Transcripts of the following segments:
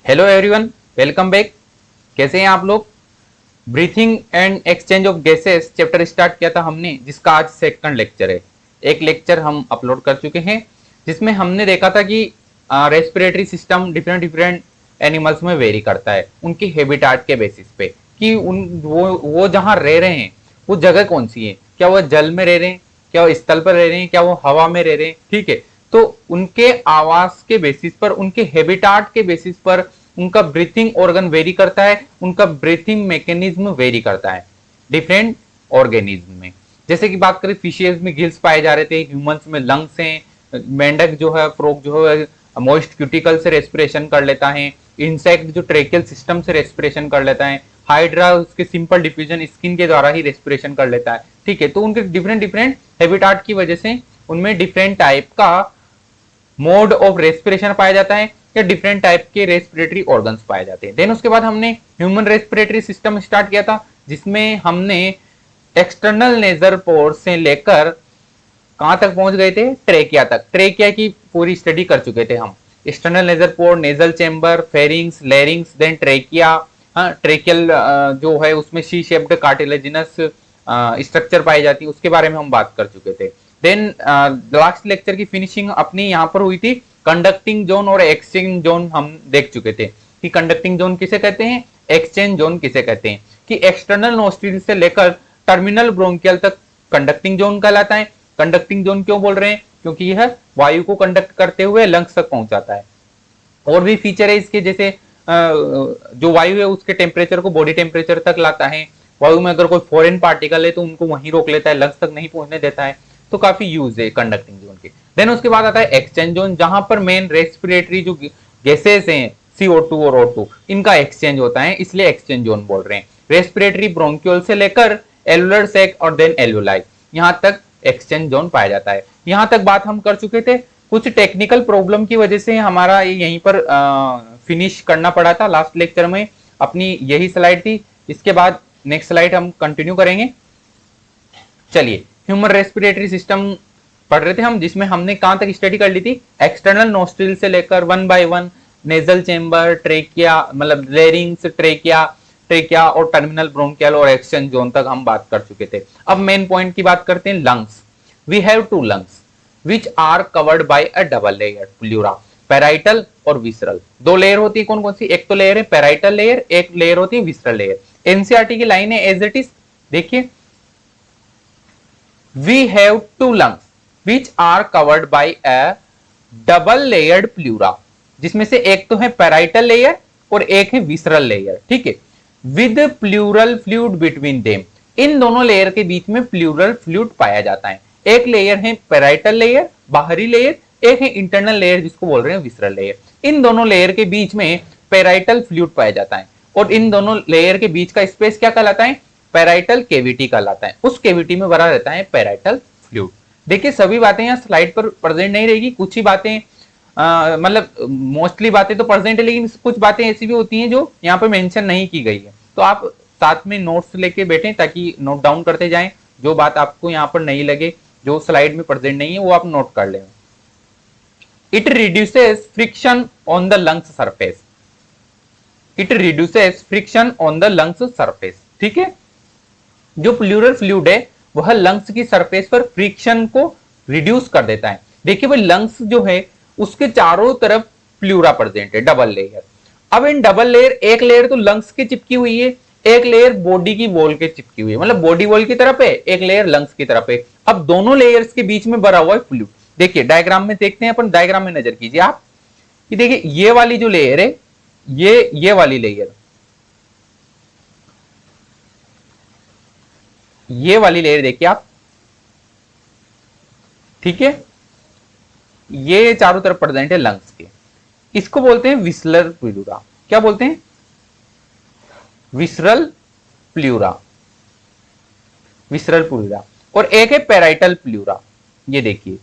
Hello everyone, welcome back. कैसे हैं आप लोग? Breathing and exchange of gases chapter start किया था हमने, जिसका आज सेकंड लेक्चर है। एक लेक्चर हम अपलोड कर चुके हैं जिसमें हमने देखा था कि respiratory system different different animals में वेरी करता है उनकी हैबिटेट के बेसिस पे, कि उन वो जहाँ रह रहे हैं वो जगह कौन सी है। क्या वो जल में रह रहे हैं, क्या वो स्थल पर रह रहे हैं, क्या वो हवा में रह रहे हैं। ठीक है, तो उनके आवास के बेसिस पर, उनके हैबिटेट के बेसिस पर उनका ब्रीथिंग ऑर्गन वेरी करता है, उनका ब्रीथिंग मैकेनिज्म वेरी करता है डिफरेंट ऑर्गेनिज्म में। जैसे कि बात करें, फिशेज में गिल्स पाए जा रहे थे, ह्यूमंस में लंग्स हैं, मेंढक जो है, फ्रॉग जो है मॉइस्ट क्यूटिकल से रेस्पिरेशन कर लेता है, इंसेक्ट जो ट्रेकियल सिस्टम से रेस्पिरेशन कर लेता है, हाइड्रा उसके सिंपल डिफ्यूजन स्किन के द्वारा ही रेस्पिरेशन कर लेता है। ठीक है, तो उनके डिफरेंट डिफरेंट हैबिटेट की वजह से उनमें डिफरेंट टाइप का मोड ऑफ रेस्पिरेशन पाया जाता है या डिफरेंट टाइप के रेस्पिरेटरी ऑर्गन्स पाए जाते हैं। देन उसके बाद हमने ह्यूमन रेस्पिरेटरी सिस्टम स्टार्ट किया था, जिसमें हमने एक्सटर्नल नेजर पोर्स से लेकर कहां तक पहुंच गए थे, ट्रेकिया तक। ट्रेकिया की पूरी स्टडी कर चुके थे हम। External nasal port, nasal chamber, pharynx, larynx, then trachea. हाँ, ट्रेकियल जो है उसमें सी शेप्ड कार्टिलेजिनस स्ट्रक्चर पाई जाती है, उसके बारे में हम बात कर चुके थे। देन लास्ट लेक्चर की फिनिशिंग अपनी यहाँ पर हुई थी। कंडक्टिंग जोन और एक्सचेंज जोन हम देख चुके थे कि कंडक्टिंग जोन किसे कहते हैं, एक्सचेंज जोन किसे कहते हैं। कि एक्सटर्नल नोस्ट्रिल से लेकर टर्मिनल ब्रोंकियल तक कंडक्टिंग जोन कहलाता है। कंडक्टिंग जोन क्यों बोल रहे हैं, क्योंकि यह वायु को कंडक्ट करते हुए लंग्स तक पहुंचाता है। और भी फीचर है इसके, जैसे जो वायु है उसके टेम्परेचर को बॉडी टेम्परेचर तक लाता है। वायु में अगर कोई फॉरेन पार्टिकल है तो उनको वहीं रोक लेता है, लंग्स तक नहीं पहुंचने देता है। तो काफी यूज है कंडक्टिंग जोन के। देन उसके बाद आता है एक्सचेंज जोन, जहां पर मेन रेस्पिरेटरी जो गैसेस हैं CO2 और O2, इनका एक्सचेंज होता है, इसलिए एक्सचेंज जोन बोल रहे हैं। रेस्पिरेटरी ब्रोंक्यूल से लेकर एलुलर सैक और देन एलुलाई, यहां तक एक्सचेंज जोन पाया जाता है। यहां तक बात हम कर चुके थे। कुछ टेक्निकल प्रॉब्लम की वजह से हमारा यहीं पर फिनिश करना पड़ा था लास्ट लेक्चर में। अपनी यही स्लाइड थी, इसके बाद नेक्स्ट स्लाइड हम कंटिन्यू करेंगे। चलिए, ह्यूमन रेस्पिरेटरी सिस्टम पढ़ रहे थे हम, जिसमें हमने कहां तक स्टडी कर ली थी, एक्सटर्नल नोस्ट्रिल से लेकर one by one nasal chamber, trachea मतलब लेरिंग्स, ट्रेकिया ट्रेकिया और टर्मिनल ब्रोंकियल और एक्सचेंज जोन तक हम बात कर चुके थे। अब मेन पॉइंट की बात करते हैं, lungs. We have two lungs which are covered by a double layer pleura, parietal और विसरल। दो लेयर होती है, कौन कौन सी? एक तो लेयर है पैराइटल लेयर, एक लेयर होती है विसरल लेयर। एनसीईआरटी की लाइन है एज इट इज, देखिए, we have two lungs which are covered by a double layered pleura, जिसमें से एक तो है पैराइटल लेयर और एक है विसरल लेयर। ठीक है, with pleural fluid between them, इन दोनों लेयर के बीच में प्लूरल फ्लूइड पाया जाता है। एक लेयर है पैराइटल लेयर, बाहरी लेयर, एक है इंटरनल लेयर जिसको बोल रहे हैं विसरल लेयर। इन दोनों लेयर के बीच में पैराइटल फ्लूइड पाया जाता है, और इन दोनों लेयर के बीच का स्पेस क्या कहलाता है? पैराइटल केविटी कहलाता है। उस केविटी में भरा रहता है पैराइटल फ्लूइड। देखिए, सभी बातें यहाँ स्लाइड पर प्रेजेंट नहीं रहेगी, कुछ ही बातें मतलब मोस्टली बातें तो प्रेजेंट है, लेकिन कुछ बातें ऐसी भी होती हैं जो यहाँ पे मेंशन नहीं की गई है। तो आप साथ में नोट्स लेके बैठें ताकि नोट डाउन करते जाएं। जो बात आपको यहाँ पर नहीं लगे, जो स्लाइड में प्रेजेंट नहीं है, वो आप नोट कर लें। It reduces friction on the lungs surface, it reduces friction on the lungs surface. ठीक है, जो प्लूरल फ्लूइड है वह लंग्स की सरफेस पर फ्रिक्शन को रिड्यूस कर देता है। देखिए भाई, लंग्स जो है उसके चारों तरफ प्लूरा प्रेजेंट है, डबल लेयर। अब इन डबल लेयर, एक लेयर तो लंग्स की चिपकी हुई है, एक लेयर बॉडी की वॉल के चिपकी हुई है, मतलब बॉडी वॉल की तरफ है, एक लेयर लंग्स की तरफ है। अब दोनों लेयर्स के बीच में भरा हुआ है फ्लूइड। देखिए डायग्राम में देखते हैं अपन, डायग्राम में नजर कीजिए आप कि देखिए ये वाली जो लेयर है, ये वाली लेयर, ये वाली लेयर देखिए आप। ठीक है, ये चारों तरफ प्रेजेंट है लंग्स के, इसको बोलते हैं विसरल प्लूरा। क्या बोलते हैं? Visceral pleura, visceral pleura. और एक है पैराइटल प्लूरा, ये देखिए,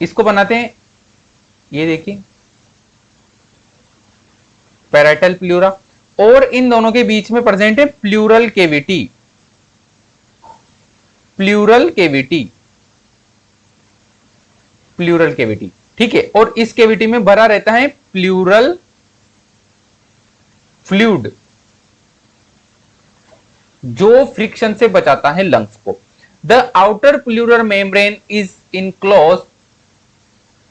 इसको बनाते हैं, ये देखिए पैराइटल प्लूरा। और इन दोनों के बीच में प्रेजेंट है pleural cavity, pleural cavity, pleural cavity. ठीक है, और इस केविटी में भरा रहता है प्लूरल फ्लूइड जो फ्रिक्शन से बचाता है लंग्स को। The outer pleural membrane is in close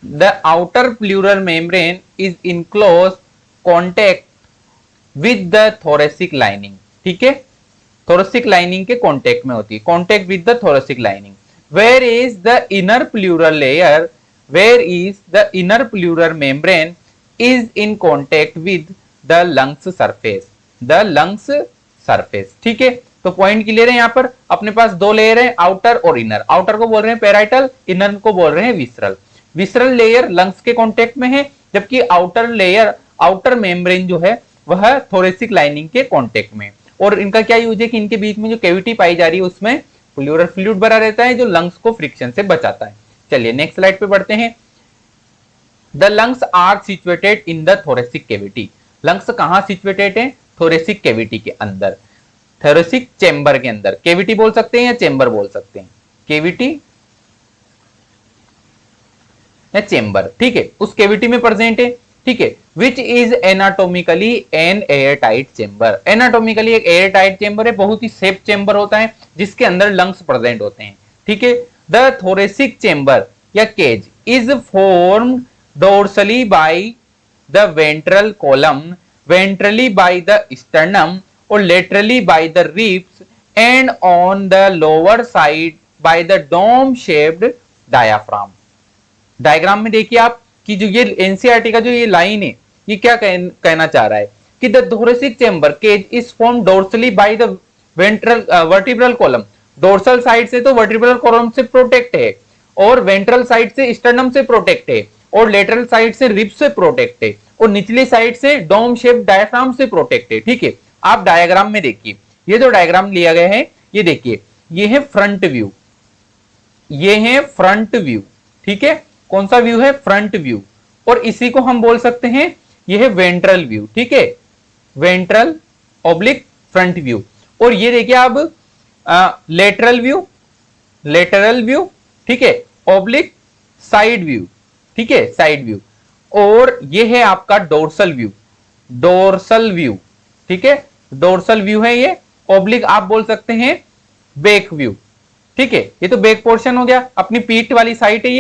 the outer pleural membrane is in close contact with the thoracic lining. ठीक है, थोरेसिक लाइनिंग के कॉन्टेक्ट में होती है, contact with the thoracic lining. Where is the inner pleural layer where is the inner pleural membrane is in contact with the lungs surface, the lungs surface. ठीक है, तो point clear है। यहां पर अपने पास दो लेयर है, आउटर और इनर। आउटर को बोल रहे हैं पेराइटल, इनर को बोल रहे हैं विसरल। विसरल लेयर लंग्स के कॉन्टेक्ट में है, जबकि आउटर लेयर, आउटर मेम्ब्रेन जो है वह थोरेसिक लाइनिंग के कॉन्टेक्ट में। और इनका क्या यूज है कि इनके बीच में जो कैविटी पाई जा रही है उसमें प्लूरल फ्लूइड भरा रहता है जो लंग्स को फ्रिक्शन से बचाता है। चलिए नेक्स्ट स्लाइड पे बढ़ते हैं। The lungs are situated in the thoracic cavity. Lungs कहां सिचुएटेड है? थोरेसिक कैविटी के अंदर, थोरेसिक चेंबर के अंदर। कैविटी बोल सकते हैं या चेंबर बोल सकते हैं, कैविटी या चेंबर। ठीक है, उस कैविटी में प्रेजेंट है। ठीक है, which is anatomically an air tight chamber. Anatomically एक एयर टाइट चेंबर है, बहुत ही सेफ चेंबर होता है जिसके अंदर लंग्स प्रेजेंट होते हैं। ठीक है, द थोरेसिक चेंबर या cage is formed dorsally by the ventral column, ventrally by the sternum or laterally by the ribs and on the lower side by the dome shaped diaphragm। Diagram में देखिए आप कि जो ये NCERT का जो ये लाइन है ये क्या कहना चाह रहा है कि the thoracic chamber cage is form dorsally by the ventral vertebral column. Dorsal side से तो वर्टिब्रल कॉलम से प्रोटेक्ट है और वेंट्रल साइड से स्टर्नम से प्रोटेक्ट है और लेटरल साइड से रिब्स से प्रोटेक्ट है और निचली साइड से डोम शेप डायफ्राम से प्रोटेक्ट है। ठीक है, आप डायग्राम में देखिए, ये जो डायग्राम लिया गया है ये देखिए, ये है फ्रंट व्यू, ये है फ्रंट व्यू। ठीक है, कौन सा व्यू है? Front view. और इसी को हम बोल सकते हैं ये है वेंट्रल व्यू। ठीक है, वेंट्रल ऑब्लिक फ्रंट व्यू। और ये देखिए अब लेटरल व्यू, लेटरल व्यू। ठीक है, ऑब्लिक साइड व्यू। ठीक है, साइड व्यू। और ये है आपका डोर्सल व्यू, डोर्सल व्यू। ठीक है, डोर्सल व्यू है ये। ऑब्लिक आप बोल सकते हैं बैक व्यू। ठीक है, ये तो बैक पोर्शन हो गया, अपनी पीठ वाली साइड है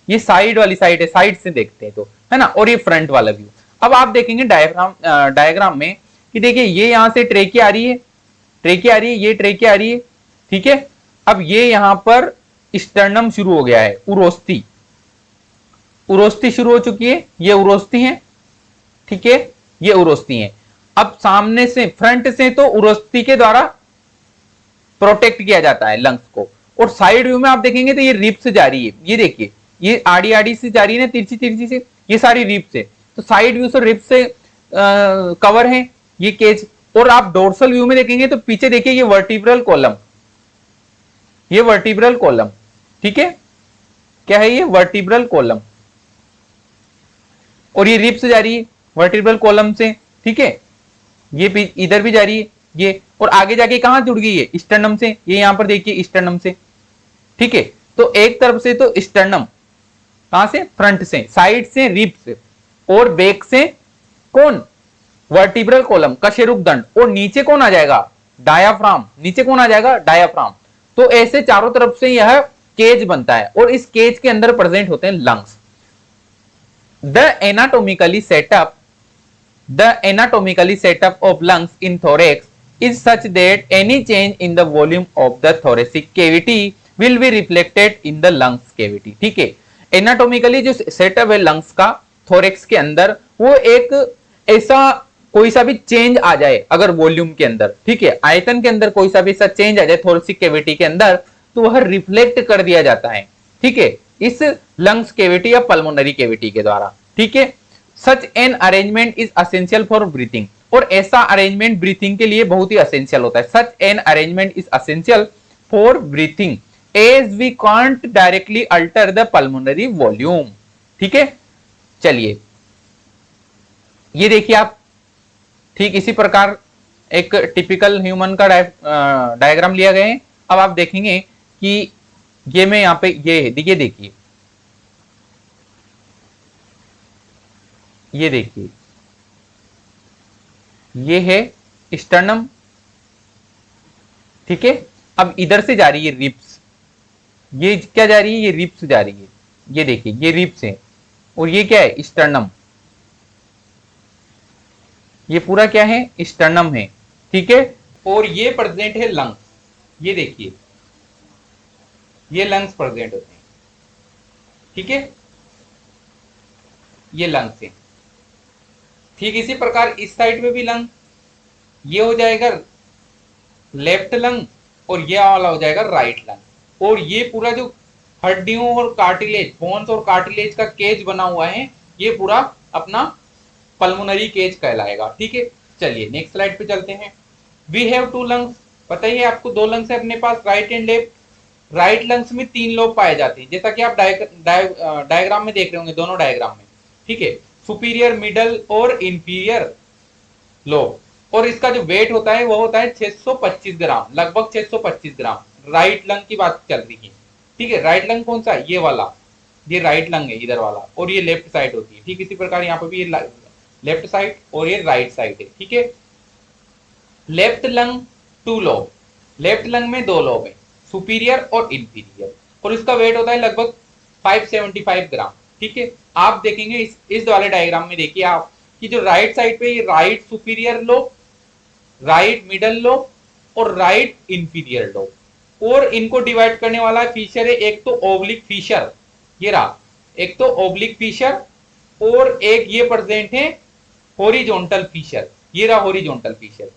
ये साइड वाली साइड है, साइड से देखते हैं तो, है ना। और ये फ्रंट वाला व्यू। अब आप देखेंगे डायग्राम में कि देखिए ये यहां से ट्रेकी आ रही है, ट्रेकी आ रही है, ये ट्रेकी आ रही है। ठीक है, अब ये यहां पर स्टर्नम शुरू हो गया है, उरोस्थी, उरोस्थी शुरू हो चुकी है, ये उरोस्थी है। ठीक है, ये उरोस्थी है। अब सामने से, फ्रंट से तो उरोस्थी के द्वारा प्रोटेक्ट किया जाता है लंग्स को, और साइड व्यू में आप देखेंगे तो ये रिब से जा रही है, ये देखिए ये आड़ी आड़ी से जा रही है ना, तिरछी तिरछी से, ये सारी रिब से। तो साइड व्यू से रिब से कवर है ये केज। और आप डोर्सल व्यू में देखेंगे तो पीछे देखिए ये वर्टिब्रल कॉलम, ये वर्टिब्रल कॉलम। ठीक है, क्या है ये? Vertebral column. और ये रिब से जा रही है वर्टिब्रल कॉलम से। ठीक है, ये इधर भी जा रही है ये, और आगे जाके कहां जुड़ गई है? स्टर्नम से। ये यहां पर देखिए स्टर्नम से। ठीक है, तो एक तरफ से तो स्टर्नम, कहां से? फ्रंट से, साइड से रिब से, और बैक से कौन? वर्टिब्रल कॉलम, कशेरुकदंड। और नीचे कौन आ जाएगा? डायाफ्राम। नीचे कौन आ जाएगा? डायाफ्राम। तो ऐसे चारों तरफ से यह केज बनता है और इस केज के अंदर प्रेजेंट होते हैं lungs. The anatomically setup of lungs in thorax is such that any change in the volume of the thoracic cavity will be reflected in the lungs cavity। ठीक है, एनाटोमिकली जो सेटअप है lungs का thorax के अंदर, वो एक ऐसा कोई सा भी चेंज आ जाए अगर वॉल्यूम के अंदर, ठीक है, आयतन के अंदर कोई सा भी ऐसा चेंज आ जाए थोरेसिक कैविटी के अंदर, तो वह रिफ्लेक्ट कर दिया जाता है। ठीक है, इस लंग्स कैविटी या पल्मोनरी कैविटी के द्वारा। ठीक है, such an arrangement is essential for breathing. और ऐसा अरेंजमेंट ब्रीथिंग के लिए बहुत ही असेंशियल होता है। Such an arrangement is essential for breathing as we can't directly alter the pulmonary volume. ठीक है, चलिए ये देखिए आप, ठीक इसी प्रकार एक टिपिकल ह्यूमन का डायग्राम लिया गया है। अब आप देखेंगे कि ये मैं यहाँ पे ये है, देखिए ये देखिए ये है स्टर्नम, ठीक है। अब इधर से जा रही है रिब्स, ये क्या जा रही है, ये रिब्स जा रही है, ये देखिए ये रिब्स है, और ये क्या है, स्टर्नम, ये पूरा क्या है, स्टर्नम है, ठीक है। और ये प्रेजेंट है लंग्स, ये देखिए ये लंग्स प्रेजेंट होते हैं, ठीक है, ये लंग्स है। ठीक इसी प्रकार इस साइड में भी लंग, ये हो जाएगा लेफ्ट लंग, और ये वाला हो जाएगा राइट लंग। और ये पूरा जो हड्डियों और कार्टिलेज, बोन्स और कार्टिलेज का केज बना हुआ है, ये पूरा अपना पल्मोनरी केज कहलाएगा, ठीक है। चलिए नेक्स्ट स्लाइड पे चलते हैं। वी हैव टू लंग्स, पता ही है आपको, दो लंग्स है अपने पास, right and left. Right lungs में 3 लोब पाए जाते हैं, जैसा कि आप डायग्राम में देख रहे होंगे, दोनों डायग्राम में, ठीक है। सुपीरियर, मिडल और इंफीरियर लोब। और इसका जो वेट होता है वो होता है 625 ग्राम, लगभग 625 ग्राम। राइट लंग की बात चल रही है, ठीक है। राइट लंग कौन सा है, ये वाला, ये राइट लंग है इधर वाला, और ये लेफ्ट साइड होती है, ठीक। इसी प्रकार यहाँ पे भी ये लेफ्ट साइड और ये राइट साइड है, ठीक है। Left lung 2 lobe, left lung में 2 लोब है, सुपीरियर और इंफीरियर, और इसका वेट होता है लगभग 575 ग्राम, ठीक है। आप देखेंगे इस वाले डायग्राम में, देखिए आप कि जो राइट साइड पे right superior lobe, right middle lobe और राइट इंफीरियर लोब, और इनको डिवाइड करने वाला फीचर है एक तो ओब्लिक फीचर, ये रहा, एक तो ओब्लिक फीचर, और एक ये प्रेजेंट है हॉरिजॉन्टल फीचर, ये रहा हॉरिजॉन्टल फीचर।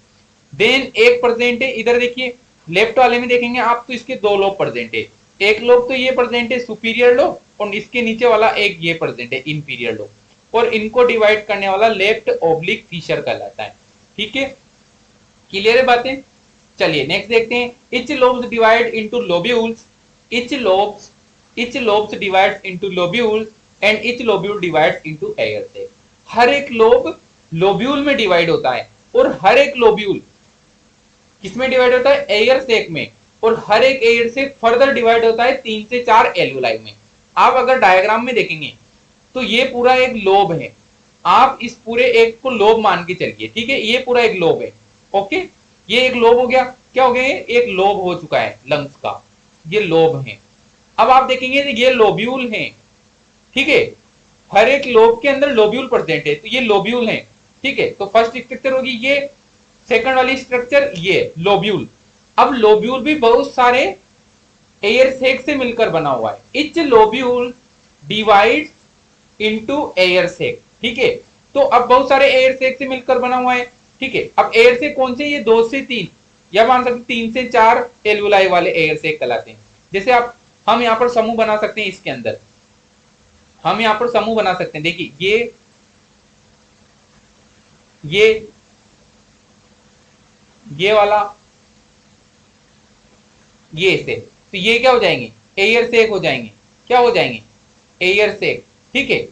देन एक प्रेजेंट है इधर, देखिए लेफ्ट वाले में देखेंगे आप तो इसके 2 लोब प्रेजेंट है, एक लोब तो ये प्रेजेंट है सुपीरियर लोब, और इसके नीचे वाला एक ये प्रेजेंट है इंफीरियर लोब, और इनको डिवाइड करने वाला लेफ्ट ओब्लिक फीचर कहलाता है, ठीक है। क्लियर है बातें। चलिए नेक्स्ट देखते हैं। Each lobes divide into lobules, each lobes divide into lobules and each lobule divide into air sac. हर एक लोब लोब्यूल में डिवाइड होता है, और हर एक लोब्यूल किसमें डिवाइड होता है, एयर सेक में, और हर एक एयर सेक फर्दर डिवाइड होता है 3 से 4 एल्यूलाई में। आप अगर डायग्राम में देखेंगे तो ये पूरा एक लोब है, आप इस पूरे एक को लोब मान के चलिए, ठीक है। ये पूरा एक लोब है, ओके, ये एक लोब हो गया, क्या हो गया, एक लोब हो चुका है लंग्स का, ये लोब है। अब आप देखेंगे ये लोब्यूल है, ठीक है, हर एक लोब के अंदर लोब्यूल प्रेजेंट है, तो ये लोब्यूल है, ठीक है। तो फर्स्ट स्ट्रक्चर होगी ये, सेकंड वाली स्ट्रक्चर ये लोब्यूल। अब लोब्यूल भी बहुत सारे एयर सेक से मिलकर बना हुआ है, each lobule divide into air sac, ठीक है। तो अब बहुत सारे एयर सेक से मिलकर बना हुआ है, ठीक है। अब एयर सेक कौन से, ये 2 से 3, या मान सकते 3 से 4 एल्वुलाई वाले एयर सेक कहलाते हैं। जैसे आप, हम यहाँ पर समूह बना सकते हैं, इसके अंदर हम यहाँ पर समूह बना सकते हैं, देखिए ये वाला, ये से, तो ये क्या हो जाएंगे, एयर सेक हो जाएंगे, क्या हो जाएंगे, एयर सेक, ठीक है।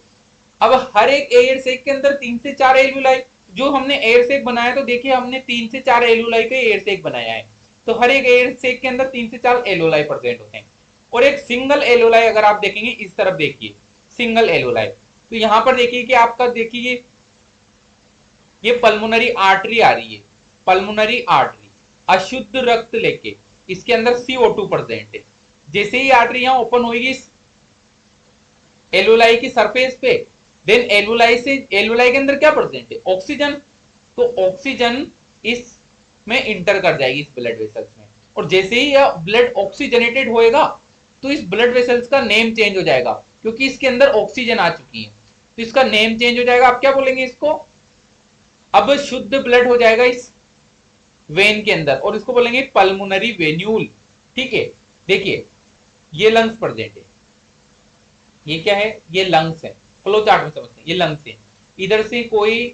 अब हर एक एयर सेक के अंदर 3 से 4 एल्वुलाई, जो हमने एयर सेक बनाया तो देखिए हमने 3 से 4 एल्वुलाई का एयर सेक बनाया है, तो हर एक एयर सेक के अंदर 3 से 4 एल्वुलाई प्रेजेंट होते हैं। और एक सिंगल एल्वुलाई अगर आप देखेंगे, इस तरफ देखिए सिंगल एल्वुलाई, तो यहां पर देखिए कि आपका देखिए ये पल्मोनरी आर्टरी आ रही है, पल्मोनरी आर्टरी अशुद्ध रक्त लेके, इसके अंदर CO2 प्रेजेंट है। जैसे ही आर्टरी यहां ओपन होगी एल्वुलाई की सरफेस पे, देन एल्वुलाई के अंदर क्या प्रेजेंट है, ऑक्सीजन, तो ऑक्सीजन इस में इंटर कर जाएगी इस ब्लड वेसल्स में, और जैसे ही यह ब्लड ऑक्सीजनेटेड होएगा तो इस ब्लड वेसल्स का नेम चेंज हो जाएगा, क्योंकि इसके अंदर ऑक्सीजन आ चुकी है, तो इसका नेम चेंज हो जाएगा। आप क्या बोलेंगे इसको, अब शुद्ध ब्लड हो जाएगा इस वेन के अंदर, और इसको बोलेंगे पल्मोनरी वेन्यूल, ठीक है। देखिए ये लंग्स प्रेजेंट है, ये क्या है, ये लंग्स है, फ्लो चार्ट में समझते हैं, ये लंग्स है। इधर से कोई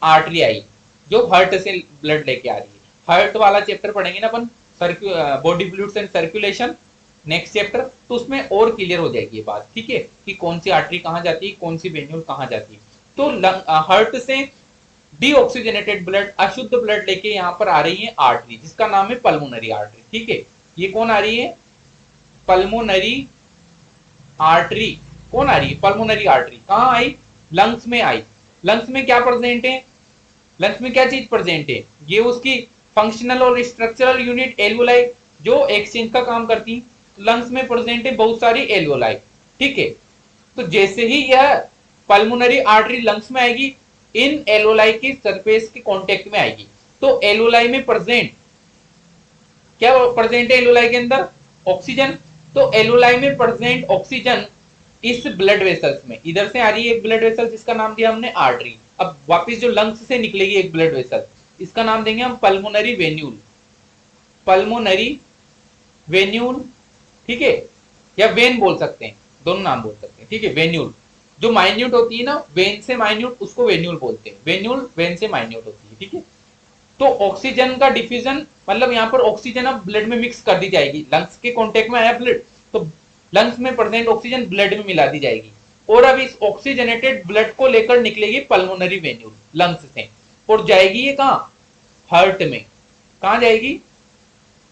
आर्टरी आई जो हार्ट से ब्लड लेके आ रही है, हार्ट वाला चैप्टर पढ़ेंगे ना अपन, body fluids and circulation, next chapter, तो उसमें और क्लियर हो जाएगी ये बात, ठीक है, कि कौन सी आर्टरी कहाँ जाती है, कौन सी वेन्यूल कहाँ जाती है। तो हार्ट से डीऑक्सीजनेटेड ब्लड, अशुद्ध ब्लड लेके यहाँ पर आ रही है आर्टरी, जिसका नाम है पल्मोनरी आर्टरी, ठीक है। ये कौन आ रही है, पल्मोनरी आर्टरी, कौन आ रही है, पल्मोनरी आर्टरी कहाँ आई, लंग्स में आई। लंग्स में क्या प्रेजेंट है, लंग्स में क्या चीज प्रेजेंट है, ये उसकी फंक्शनल और स्ट्रक्चरल यूनिट एल्वोलाई जो एक्सचेंज का काम करती है। लंग्स में प्रेजेंट है बहुत सारी एल्वोलाई, ठीक है। तो जैसे ही यह पल्मोनरी आर्टरी लंग्स में आएगी, इन एल्वोलाई की सरफेस के कांटेक्ट में आएगी। तो एल्वोलाई में प्रेजेंट क्या प्रेजेंट है एल्वोलाई के अंदर, ऑक्सीजन। तो एल्वोलाई में प्रेजेंट ऑक्सीजन इस ब्लड वेसल्स में, इधर से आ रही है एक ब्लड वेसल जिसका नाम दिया हमने आर्टरी। अब वापस जो लंग्स से निकलेगी एक ब्लड वेसल, इसका नाम देंगे हम पल्मोनरी वेन्यूल, पल्मोनरी वेन्यूल, ठीक है, या वेन बोल सकते हैं, दोनों नाम बोल सकते हैं, ठीक है। वेन्यूल जो माइन्यूट होती है ना, वेन से माइन्यूट, उसको वेन्यूल बोलते हैं। वेन्यूल वेन से माइन्यूट होती है, ठीक है। तो ऑक्सीजन का डिफ्यूजन, मतलब यहाँ पर ऑक्सीजन अब ब्लड में मिक्स कर दी जाएगी। लंग्स के कांटेक्ट में आया ब्लड, तो लंग्स में प्रेजेंट ऑक्सीजन ब्लड में मिला दी जाएगी, और अब इस ऑक्सीजनेटेड ब्लड को लेकर निकलेगी पल्मोनरी वेन्यूल लंग्स से, और जाएगी ये कहाँ, हार्ट में। कहाँ जाएगी,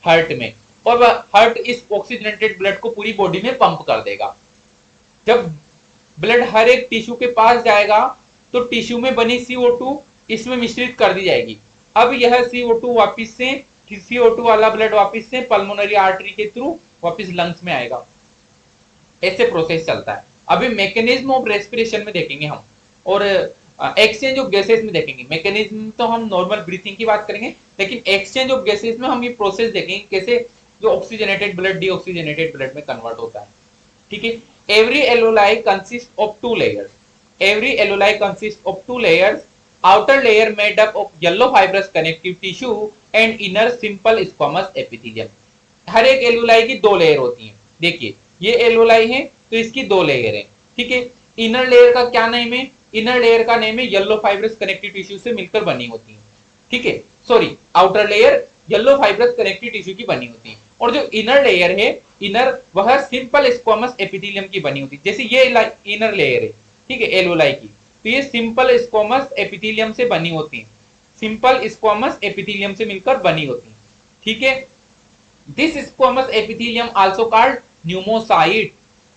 हार्ट में। और हार्ट इस ऑक्सीजनेटेड ब्लड को पूरी बॉडी में पंप कर देगा। जब ब्लड हर एक टिश्यू के पास जाएगा, तो टिश्यू में बनी CO2 इसमें मिश्रित कर दी जाएगी। अब यह CO2 वापस से, CO2 वाला ब्लड वापस से पल्मोनरी आर्टरी के थ्रू वापस लंग्स में आएगा। ऐसे प्रोसेस चलता है। अभी मैकेनिज्म ऑफ रेस्पिरेशन में देखेंगे हम, और एक्सचेंज ऑफ गैसेस में देखेंगे। मैकेनिज्म तो हम नॉर्मल ब्रीथिंग की बात करेंगे, लेकिन एक्सचेंज ऑफ गैसेस में हम ये प्रोसेस देखेंगे कैसे जो ऑक्सीजनेटेड ब्लड डीऑक्सीजनेटेड ब्लड में कन्वर्ट होता है, ठीक है। Every alveoli consist of 2 layers, every alveoli consist of 2 layers, outer layer made up of yellow fibrous connective tissue and inner simple squamous epithelium. हर एक एल्वोलाई की 2 लेयर होती हैं। देखिए ये एल्वोलाई है तो इसकी 2 लेयर है, ठीक है। इनर लेयर का क्या नेम है, इनर लेयर का नेम है येलो फाइब्रस कनेक्टिव टिश्यू से मिलकर बनी होती है, ठीक है। Sorry, outer layer yellow fibrous connective tissue की बनी होती है, और जो इनर लेयर है, इनर, वह सिंपल स्क्वामस एपिथेलियम की बनी होती है। जैसे ये इनर लेयर है, ठीक है, एल्वोलाई की, तो ये सिंपल स्क्वामस एपिथेलियम से बनी होती है, सिंपल स्क्वामस एपिथेलियम से मिलकर बनी होती है, ठीक है। This squamous epithelium also called pneumocyte,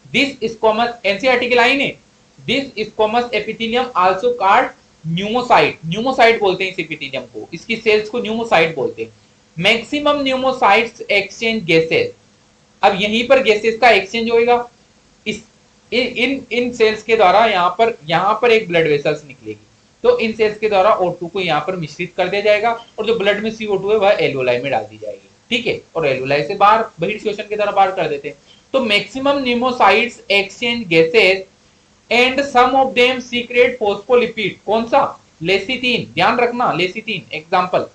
this squamous, NCERT की लाइन है, this squamous epithelium also called pneumocyte, pneumocyte बोलते हैं इस एपिथेलियम को, इसकी सेल्स को न्यूमोसाइट बोलते हैं। मैक्सिमम न्यूमोसाइट्स एक्सचेंज गैसेस, अब यहीं पर गैसेस का एक्सचेंज होगा इस इन सेल्स के द्वारा। यहाँ पर एक ब्लड वेसल्स निकलेगी, तो इन सेल्स के द्वारा O2 को यहाँ पर मिश्रित कर दिया जाएगा, और जो ब्लड में CO2 है वह एल्वोलाई में डाल दी जाएगी, ठीक है, और एल्वोलाई से बाहर बहिर्शोषण के द्वारा बाहर कर देते हैं। तो maximum pneumocytes exchange gases and some of them secrete phospholipid, कौन सा, लेसिथिन, ध्यान रखना lecithin example,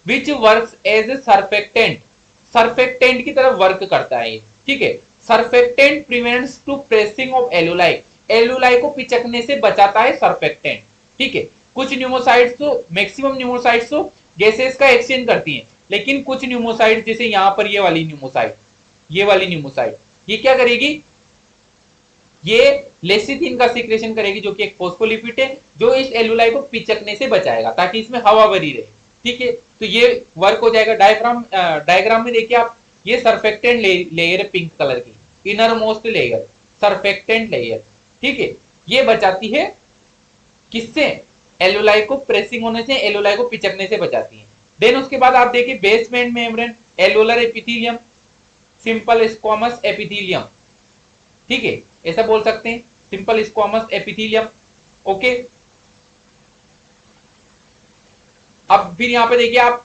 which works as a surfactant, surfactant की तरह वर्क करता है, ठीक है। Surfactant prevents to pressing of alveoli, alveoli को पिचकने से बचाता है सर्फेक्टेंट, ठीक है। कुछ न्यूमोसाइट्स तो, मैक्सिमम न्यूमोसाइट्स तो गैसेस का एक्सचेंज करती हैं, लेकिन कुछ न्यूमोसाइट्स, जैसे यहां पर ये वाली न्यूमोसाइट, ये वाली न्यूमोसाइट, ये क्या करेगी, ये लेसिथिन का सीक्रेशन करेगी, जो कि एक फॉस्फोलिपिड है, जो इस एल्वोलाई को पिचकने से बचाएगा ताकि इसमें हवा भरी रहे, ठीक है। तो ये वर्क हो जाएगा। डायग्राम में देखिए आप, ये सर्फेक्टेंट लेयर है पिंक कलर की, inner most layer, surfactant layer, ठीक है। ये बचाती है किससे, एल्वोलाई को प्रेसिंग होने से, एल्वोलाई को पिचकने से बचाती है। देन उसके बाद आप देखिए basement membrane, alveolar epithelium, simple squamous epithelium, ठीक है, ऐसा बोल सकते हैं, सिंपल स्क्वामस एपिथेलियम, ओके। अब फिर यहां पे देखिए आप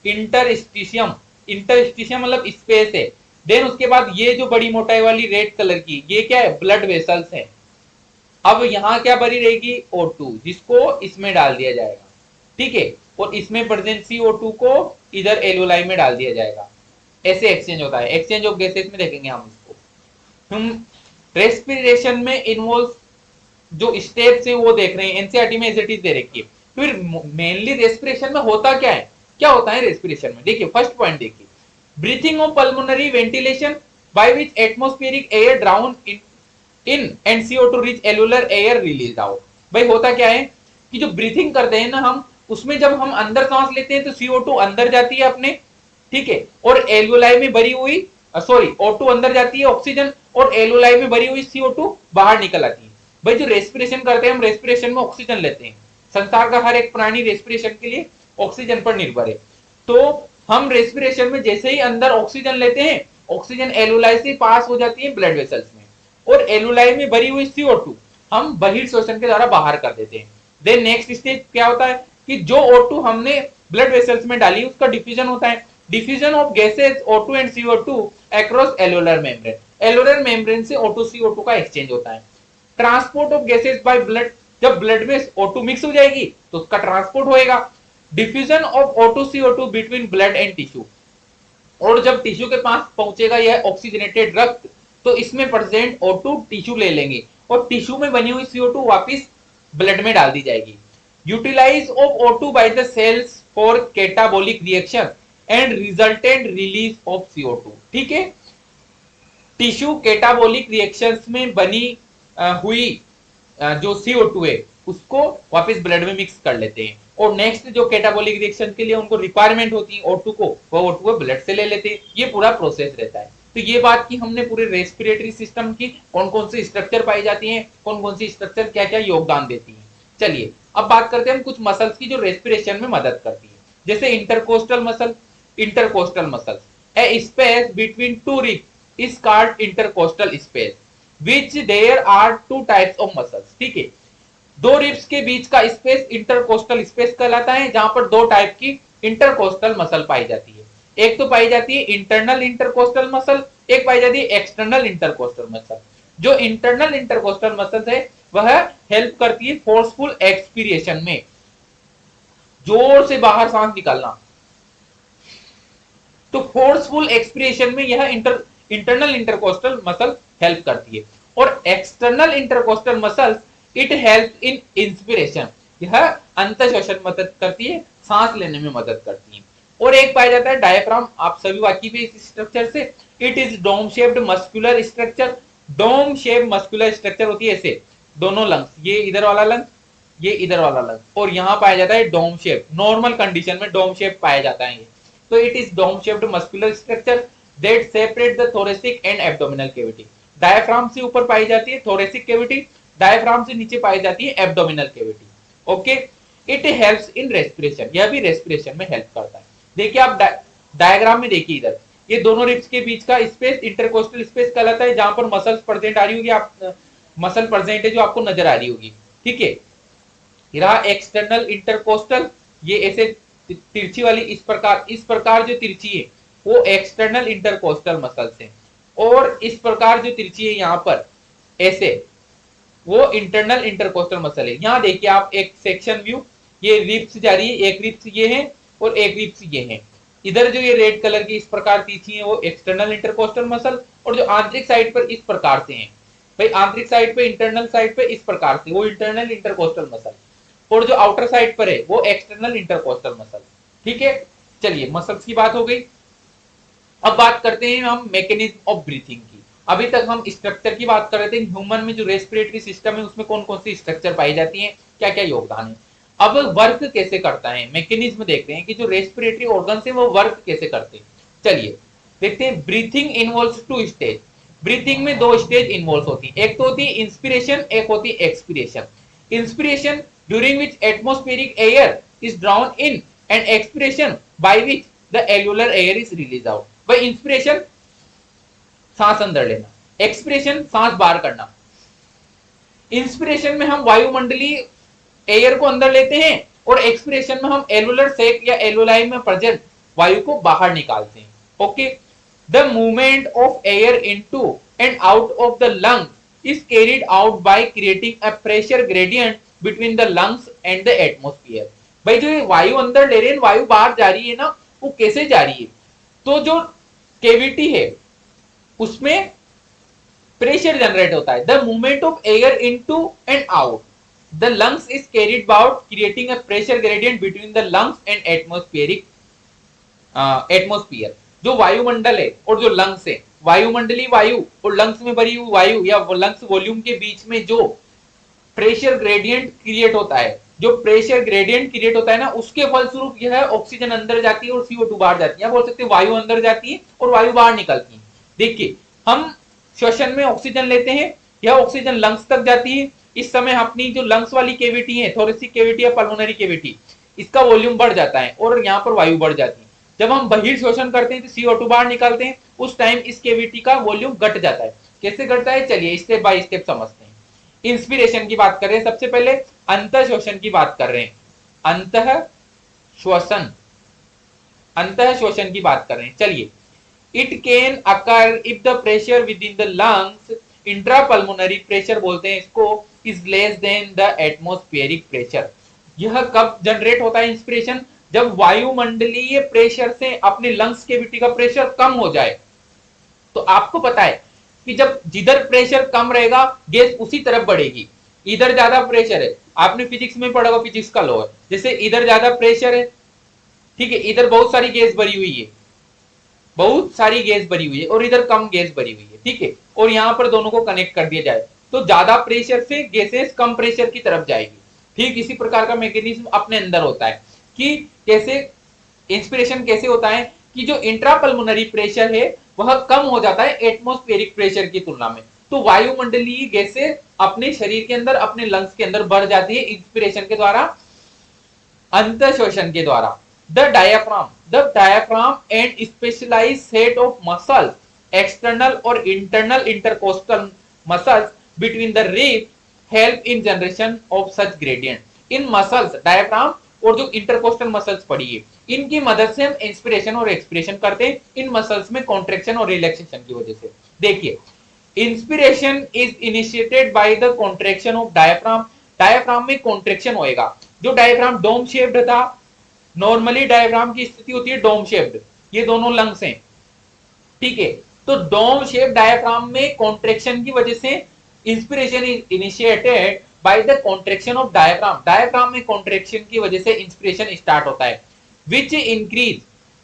इंटरस्टिशियम, इंटरस्टिशियम मतलब स्पेस है। देन उसके बाद ये जो बड़ी मोटाई वाली रेड कलर की, ये क्या है, ब्लड वेसल्स है। अब यहां क्या भरी रहेगी, O2, जिसको इसमें डाल दिया जाएगा, ठीक है, और इसमें प्रेजेंट CO2 को इधर एल्वोलाई में डाल दिया जाएगा। ऐसे एक्सचेंज होता है। एक्सचेंज ऑफ गैसेस में देखेंगे हम इसको। हम रेस्पिरेशन में इन्वॉल्व जो स्टेप्स है वो देख रहे हैं, एनसीईआरटी में एज इट इज दे रखी है। फिर मेनली रेस्पिरेशन में होता क्या है, क्या होता है रेस्पिरेशन में, देखिए फर्स्ट पॉइंट देखिए, breathing of pulmonary ventilation by which atmospheric air drown in and CO2 rich alveolar air release out. भाई होता क्या है कि जो ब्रीथिंग करते हैं ना हम, उसमें जब हम अंदर सांस लेते हैं तो CO2 अंदर जाती है अपने, ठीक है, और एल्वोलाई में भरी हुई, सॉरी, O2 अंदर जाती है ऑक्सीजन, और एल्वोलाई में भरी हुई CO2 बाहर निकल आती है। भाई जो रेस्पिरेशन करते हैं हम, रेस्पिरेशन में ऑक्सीजन लेते हैं, संसार का हर एक प्राणी रेस्पिरेशन के लिए ऑक्सीजन पर निर्भर है। तो हम रेस्पिरेशन में जैसे ही अंदर ऑक्सीजन लेते हैं, ऑक्सीजन एलुलाई से पास हो जाती है ब्लड वेसल्स में, और एलुलाई में भरी हुई CO2 हम बहिर्शोषण के द्वारा बाहर कर देते हैं। देन नेक्स्ट स्टेज क्या होता है कि जो O2 हमने ब्लड वेसल्स में डाली उसका डिफ्यूजन होता है। Diffusion of gases O2 and CO2 across alveolar membrane, alveolar membrane से O2 CO2 का एक्सचेंज होता है। Transport of gases by blood, जब ब्लड में O2 मिक्स हो जाएगी तो उसका ट्रांसपोर्ट होएगा। Diffusion of O2 CO2 between blood and tissue, और जब टिश्यू के पास पहुंचेगा यह ऑक्सीजनेटेड रक्त, तो इसमें प्रेजेंट O2 टिश्यू ले लेंगे और टिश्यू में बनी हुई CO2 वापस ब्लड में डाल दी जाएगी। Utilise of O2 by the cells for catabolic reaction and resultant release of CO2। ठीक है, टिश्यू कैटाबोलिक रिएक्शंस में बनी हुई जो CO2 है उसको वापस ब्लड में मिक्स कर लेते हैं, और नेक्स्ट जो कैटाबोलिक रिएक्शन के लिए उनको रिक्वायरमेंट होती है O2 को, वो O2 ब्लड से ले लेते हैं। ये पूरा प्रोसेस रहता है। तो ये बात की हमने पूरे रेस्पिरेटरी सिस्टम की कौन कौन सी स्ट्रक्चर पाई जाती हैं, कौन कौन सी स्ट्रक्चर क्या क्या योगदान देती है। चलिए अब बात करते हैं हम कुछ मसल्स की जो रेस्पिरेशन में मदद करती है, जैसे intercostal muscle. Intercostal muscle, A space between two ribs is called intercostal space, which there are two types of muscles। ठीक है, दो रिब्स के बीच का स्पेस इंटरकोस्टल स्पेस कहलाता है, जहां पर दो टाइप की इंटरकोस्टल मसल पाई जाती है। एक तो पाई जाती है इंटरनल इंटरकोस्टल मसल, एक पाई जाती है एक्सटर्नल इंटरकोस्टल मसल। जो इंटरनल इंटरकोस्टल मसल है वह हेल्प करती है फोर्सफुल एक्सपीरिएशन में, जोर से बाहर सांस निकालना। तो फोर्सफुल एक्सपीरिएशन में यह इंटरनल इंटरकोस्टल मसल हेल्प करती है, और external intercostal muscles it help in inspiration, यह अंतःश्वसन मदद करती है, सांस लेने में मदद करती है। और एक पाया जाता है डायफ्राम, आप सभी वाकिफ है इस स्ट्रक्चर से। It is dome shaped muscular structure. Dome shape muscular structure होती है ऐसे, दोनों लंग्स, ये इधर वाला लंग, ये इधर वाला लंग, और यहां पाया जाता है डोम शेप। नॉर्मल कंडीशन में डोम शेप पाया जाता है ये। तो it is dome shaped muscular structure that separate the thoracic and abdominal cavity. Diaphragm से ऊपर पाई जाती है थोरेसिक कैविटी, डायफ्राम से नीचे पाई जाती है abdominal cavity. Okay, it helps in respiration, यह भी रेस्पिरेशन में हेल्प करता है। देखिए आप डायग्राम में देखिए, इधर ये दोनों रिब्स के बीच का स्पेस इंटरकोस्टल स्पेस कहलाता है, जहां पर मसल्स प्रेजेंट आ रही होगी, आप मसल प्रेजेंट है जो आपको नजर आ रही होगी। ठीक है, रहा एक्सटर्नल इंटरकोस्टल, ये ऐसे तिरछी वाली इस प्रकार जो तिरछी है वो एक्सटर्नल इंटरकोस्टल मसल्स हैं, और इस प्रकार जो तिरछी है यहाँ पर ऐसे, वो इंटरनल इंटरकोस्टल मसल है। यहाँ देखिए आप एक सेक्शन व्यू, ये रिब्स जा रही है, एक रिब्स ये है और एक रिब्स ये है। इधर जो ये रेड कलर की इस प्रकार तिरछी है वो एक्सटर्नल इंटरकोस्टल मसल, और जो आंतरिक साइड पर इस प्रकार से है, भाई आंतरिक साइड पे इंटरनल साइड पे इस प्रकार से, वो इंटरनल इंटरकोस्टल मसल, और जो आउटर साइड पर है वो एक्सटर्नल इंटरकोस्टल मसल। ठीक है, चलिए मसल्स की बात हो गई। अब बात करते हैं हम मैकेनिज्म ऑफ ब्रीथिंग की। अभी तक हम स्ट्रक्चर की बात कर रहे थे, ह्यूमन में जो रेस्पिरेटरी सिस्टम है उसमें कौन कौन सी स्ट्रक्चर पाई जाती है, क्या क्या योगदान है। अब वर्क कैसे करता है, मैकेनिज्म देखते हैं कि जो रेस्पिरेटरी ऑर्गन है वो वर्क कैसे करते हैं। चलिए देखते हैं। Breathing involves two stage, breathing में दो स्टेज इन्वॉल्व होती है, एक तो होती है इंस्पिरेशन, एक होती है expiration. Inspiration during which atmospheric air is drawn in and expiration by which the alveolar air is released out। by inspiration सांस अंदर लेना, एक्सपिरेशन सांस बाहर करना। इंस्पिरेशन में हम वायुमंडलीय एयर को अंदर लेते हैं, और एक्सपिरेशन में हम एलुलर सैक या एलुलाई में प्रेजेंट वायु को बाहर निकालते हैं। Okay, the movement of air into and out of the lung is carried out by creating a pressure gradient between the lungs and the atmosphere। भाई जो ये वायु अंदर ले रहे हैं, वायु बाहर जा रही है ना, वो कैसे जा रही है, तो जो कैविटी है उसमें प्रेशर जनरेट होता है। The movement of air into and out the lungs is carried about creating a pressure gradient between the lungs and atmosphere. जो वायुमंडल है और जो लंग्स है, वायुमंडलीय वायु और लंग्स में भरी हुई वायु या लंग्स वॉल्यूम के बीच में जो प्रेशर ग्रेडियंट क्रिएट होता है, जो प्रेशर ग्रेडियंट क्रिएट होता है ना, उसके फलस्वरूप यह ऑक्सीजन अंदर जाती है और CO2 बाहर जाती है। बोल सकते हैं वायु अंदर जाती है और वायु बाहर निकलती है। देखिए हम श्वसन में ऑक्सीजन लेते हैं, यह ऑक्सीजन लंग्स तक जाती है, इस समय अपनी जो लंग्स वाली केविटी है, थोरेसिक केविटी या पल्मोनरी केविटी, इसका वॉल्यूम बढ़ जाता है और यहाँ पर वायु बढ़ जाती है। जब हम बहिर्शोषण करते हैं तो CO2 बाहर निकालते हैं, उस टाइम इस केविटी का वॉल्यूम घट जाता है। कैसे घटता है, चलिए स्टेप बाय स्टेप समझते हैं। इंस्पिरेशन की बात कर रहे हैं, सबसे पहले अंतः शोषण की बात कर रहे हैं। अंतः शोषण की बात कर रहे हैं। चलिए, it can occur if the pressure with in the lungs, intrapulmonary pressure बोलते हैं इसको, is less than the atmospheric pressure. यह कब जनरेट होता है इंस्पिरेशन, जब वायुमंडलीय प्रेशर से अपने लंग्स केविटी का प्रेशर कम हो जाए। तो आपको पता है कि जब जिधर प्रेशर कम रहेगा गैस उसी तरफ बढ़ेगी। इधर ज्यादा प्रेशर है, आपने फिजिक्स में पढ़ा होगा, फिजिक्स का लॉ है, जैसे इधर ज्यादा प्रेशर है, ठीक है, इधर बहुत सारी गैस भरी हुई है, बहुत सारी गैस भरी हुई है, और इधर कम गैस भरी हुई है, ठीक है, और यहाँ पर दोनों को कनेक्ट कर दिया जाए तो ज्यादा प्रेशर से गैसेस कम प्रेशर की तरफ जाएगी। ठीक इसी प्रकार का मैकेनिज्म अपने अंदर होता है कि कैसे इंस्पिरेशन कैसे होता है कि जो इंट्रापल्मोनरी प्रेशर है वह कम हो जाता है एटमॉस्फेरिक प्रेशर की तुलना में, तो वायुमंडलीय गैसें अपने शरीर के अंदर, अपने लंग्स के अंदर बढ़ जाती है इंस्पिरेशन के द्वारा, अंतः शोषण के द्वारा। The diaphragm and specialised set of muscles, external और internal intercostal muscles between the rib help in generation of such gradient. इन मसल्स, डायफ्राम और जो इंटरकोस्टल मसल्स पड़ी है, इनकी मदद से हम इंस्पिरेशन और एक्सपिरेशन करते हैं, इन मसल्स में कॉन्ट्रैक्शन और रिलैक्सेशन की वजह से। देखिए, inspiration is initiated by the contraction of diaphragm. Diaphragm में कॉन्ट्रैक्शन होएगा। जो डायफ्राम डोम शेप्ड था, नॉर्मली डायफ्राम की स्थिति होती है डोम शेप्ड, ये दोनों लंग्स हैं, ठीक है, तो डोम शेप डायफ्राम में कॉन्ट्रैक्शन की वजह से inspiration is initiated by the contraction of diaphragm. Diaphragm में कॉन्ट्रैक्शन की वजह से इंस्पिरेशन स्टार्ट होता है,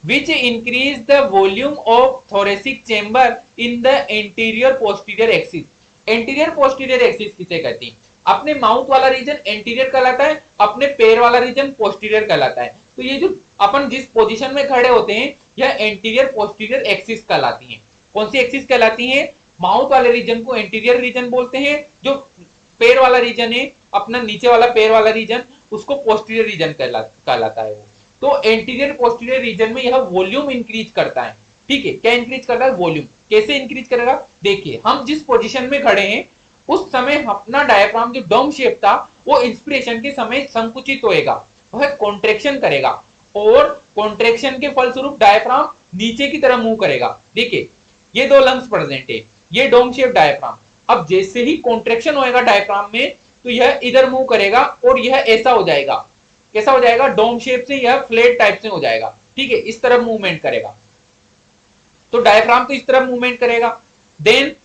which increase the volume of thoracic chamber in the anterior posterior axis। anterior posterior axis किसे कहती है, अपने माउथ वाला रीजन एंटीरियर कहलाता है, अपने पैर वाला रीजन पोस्टीरियर कहलाता है। तो ये जो अपन जिस पोजीशन में खड़े होते हैं यह एंटीरियर पोस्टीरियर एक्सिस कहलाती है। कौन सी एक्सिस कहलाती है, माउथ वाले रीजन को एंटीरियर रीजन बोलते हैं, जो पैर वाला रीजन है, अपना नीचे वाला पैर वाला रीजन, उसको पोस्टीरियर रीजन कहलाता है वो। तो एंटीरियर पोस्टीरियर रीजन में यह वॉल्यूम इंक्रीज करता है, ठीक है, क्या इंक्रीज करता है, वॉल्यूम। कैसे इंक्रीज करेगा, देखिए, हम जिस पोजीशन में खड़े हैं उस समय अपना डायफ्राम जो डोम शेप था वो इंस्पिरेशन के समय संकुचित होएगा, वह कॉन्ट्रैक्शन करेगा, और कॉन्ट्रैक्शन के फलस्वरूप डायफ्राम नीचे की तरफ मूव करेगा। देखिए, ये दो लंग्स प्रेजेंट है, ये डोम शेप डायफ्राम। अब जैसे ही कॉन्ट्रैक्शन होएगा डायफ्राम में तो यह इधर मूव करेगा और यह ऐसा हो जाएगा, कैसा हो जाएगा, डोम शेप से यह फ्लैट टाइप से हो जाएगा, ठीक है, इस तरफ मूवमेंट करेगा। तो डायफ्राम तो इस तरफ मूवमेंट करेगा। देन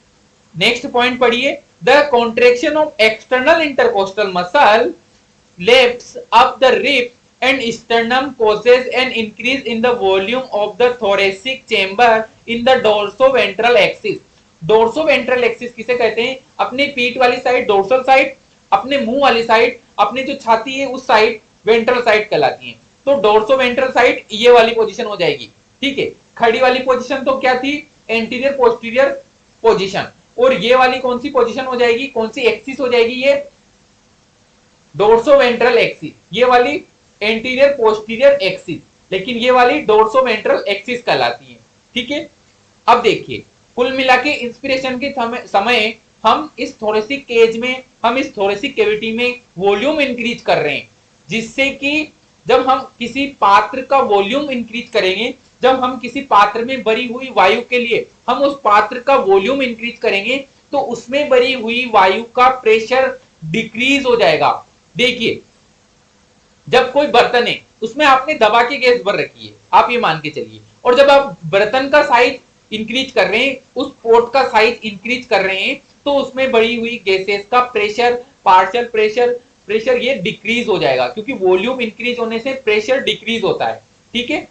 नेक्स्ट पॉइंट पढ़िए, the contraction of external intercostal muscle lifts up the rib and sternum causes an increase in the volume of the thoracic chamber in the dorsoventral axis। dorsoventral axis किसे कहते हैं, अपने पीठ वाली side dorsal side, अपने मुंह वाली side, अपनी जो छाती है उस साइड वेंट्रल साइड कहलाती है। तो डोर्सोवेंट्रल साइड ये वाली पोजीशन हो जाएगी, ठीक है। खड़ी वाली पोजीशन तो क्या थी, एंटीरियर पोस्टीरियर पोजीशन, और ये वाली कौन सी पोजीशन हो जाएगी, कौन सी एक्सिस हो जाएगी, ये डोर्सोवेंट्रल एक्सिस, ये वाली एंटीरियर पोस्टीरियर एक्सिस, लेकिन ये वाली डोर्सोवेंट्रल एक्सिस कहलाती है, ठीक है। अब देखिए, कुल मिला के इंस्पिरेशन के समय हम इस थोरेसिक केज में, हम इस थोरेसिक कैविटी में वॉल्यूम इंक्रीज कर रहे हैं, जिससे कि जब हम किसी पात्र का वॉल्यूम इंक्रीज करेंगे, जब हम किसी पात्र में भरी हुई वायु के लिए हम उस पात्र का वॉल्यूम इंक्रीज करेंगे तो उसमें भरी हुई वायु का प्रेशर डिक्रीज हो जाएगा। देखिए, जब कोई बर्तन है उसमें आपने दबा के गैस भर रखी है, आप ये मान के चलिए, और जब आप बर्तन का साइज इंक्रीज कर रहे हैं, उस पोर्ट का साइज इंक्रीज कर रहे हैं, तो उसमें भरी हुई गैसेस का प्रेशर, पार्शियल प्रेशर ये डिक्रीज हो जाएगा, क्योंकि वॉल्यूम इंक्रीज होने से प्रेशर डिक्रीज होता है, ठीक है।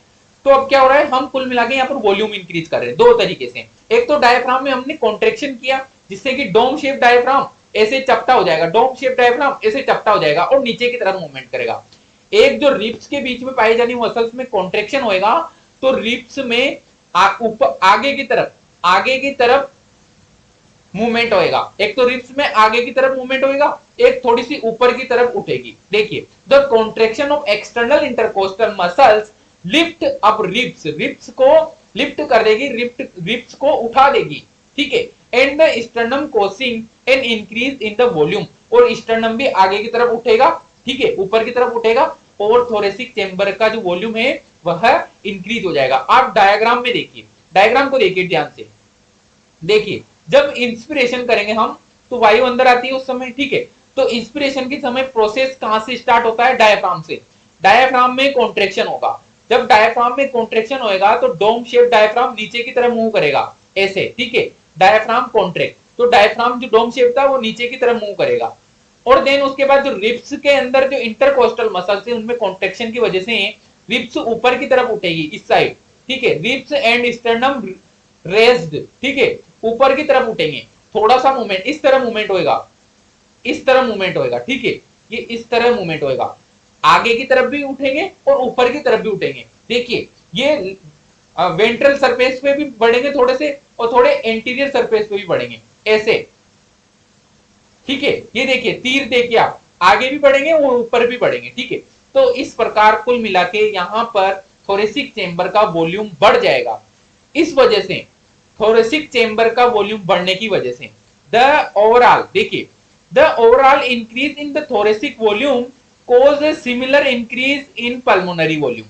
तो अब क्या हो रहा है, हम कुल मिला के यहाँ पर वॉल्यूम इंक्रीज कर रहे हैं दो तरीके से। एक तो डायफ्राम में हमने कॉन्ट्रैक्शन किया, जिससे कि डोम शेप डायफ्राम ऐसे चपटा हो जाएगा, डोम शेप डायफ्राम ऐसे चपटा हो जाएगा और नीचे की तरफ मूवमेंट करेगा। एक जो रिब्स के बीच में पाई जाने मसल्स में कॉन्ट्रैक्शन होएगा, तो रिब्स में ऊपर आगे की तरफ मूवमेंट होएगा, एक तो रिब्स में आगे की तरफ मूवमेंट होएगा, एक थोड़ी सी ऊपर की तरफ उठेगी। देखिए, the contraction of external intercostal muscles lift up ribs, ribs को लिफ्ट कर देगी, रिब्स को उठा देगी, ठीक है। And the sternum causing N increase in the volume, और स्टर्नम भी आगे की तरफ उठेगा, ठीक है, ऊपर की तरफ उठेगा, और थोरेसिक चेंबर का जो वॉल्यूम है वह इंक्रीज हो जाएगा। आप डायग्राम में देखिए, डायग्राम को देखिए ध्यान से, देखिए जब इंस्पिरेशन करेंगे हम तो वायु अंदर आती है उस समय, ठीक है। तो इंस्पिरेशन के समय प्रोसेस कहां से स्टार्ट होता है? डायफ्राम से। डायफ्राम में कॉन्ट्रेक्शन होगा, जब डायफ्राम में कॉन्ट्रेक्शन होएगा तो डोम शेप डायफ्राम नीचे की तरफ मूव करेगा, ऐसे, ठीक है। डायफ्राम कॉन्ट्रैक्ट, तो डायफ्राम जो डोम शेप था वो नीचे की तरफ मूव करेगा, और देन उसके बाद जो रिब्स के अंदर जो इंटरकोस्टल मसल्स है उनमें कॉन्ट्रेक्शन की वजह से रिब्स ऊपर की तरफ उठेगी, इस साइड, ठीक है। रिब्स एंड स्टर्नम रेज्ड, ठीक है, ऊपर की तरफ उठेंगे, थोड़ा सा मूवमेंट, इस तरह मूवमेंट होएगा, इस तरह मूवमेंट होएगा, ठीक है, ये इस तरह मूवमेंट होएगा, आगे की तरफ भी उठेंगे और ऊपर की तरफ भी उठेंगे। देखिए ये वेंट्रल सरफेस पे भी बढ़ेंगे थोड़े से, और थोड़े एंटीरियर सरफेस पे भी बढ़ेंगे, ऐसे, ठीक है। ये देखिए तीर देखिए आप, आगे भी बढ़ेंगे और ऊपर भी बढ़ेंगे, ठीक है। तो इस प्रकार कुल मिला के यहां पर थोरेसिक चेंबर का वॉल्यूम बढ़ जाएगा। इस वजह से थोरेसिक चेंबर का वॉल्यूम बढ़ने की वजह से द ओवरऑल, देखिए the overall increase in the thoracic volume cause a similar increase in pulmonary volume,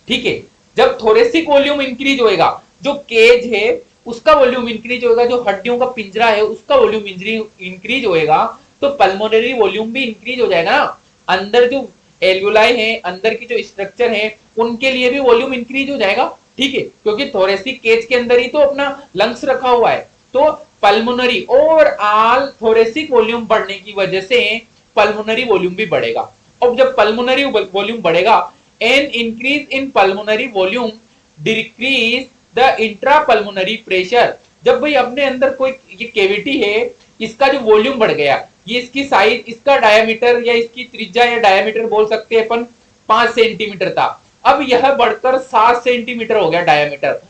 ठीक है। जब थोरेसिक वॉल्यूम इंक्रीज होएगा, जो केज है उसका वॉल्यूम इंक्रीज होएगा, जो हड्डियों का पिंजरा है उसका वॉल्यूम इंक्रीज होएगा, तो पल्मोनरी वॉल्यूम भी इंक्रीज हो जाएगा ना। अंदर जो एल्यूलाई है, अंदर की जो स्ट्रक्चर है, उनके लिए भी वॉल्यूम इंक्रीज हो जाएगा, ठीक है, क्योंकि थोरेसिक केज के अंदर ही तो अपना लंग्स रखा हुआ है। तो पल्मोनरी ओवरऑल थोरेसिक वॉल्यूम बढ़ने की वजह से पल्मोनरी वॉल्यूम भी बढ़ेगा। अब जब पल्मोनरी वॉल्यूम बढ़ेगा, N increase in pulmonary volume decrease the intrapulmonary pressure, जब भाई अपने अंदर कोई ये कैविटी है, इसका जो वॉल्यूम बढ़ गया, ये इसकी साइज, इसका डायमीटर या इसकी त्रिज्या या डायमीटर बोल सकते हैं अपन 5 सेंटीमीटर था, अब यह बढ़कर 7 सेंटीमीटर हो गया डायमीटर।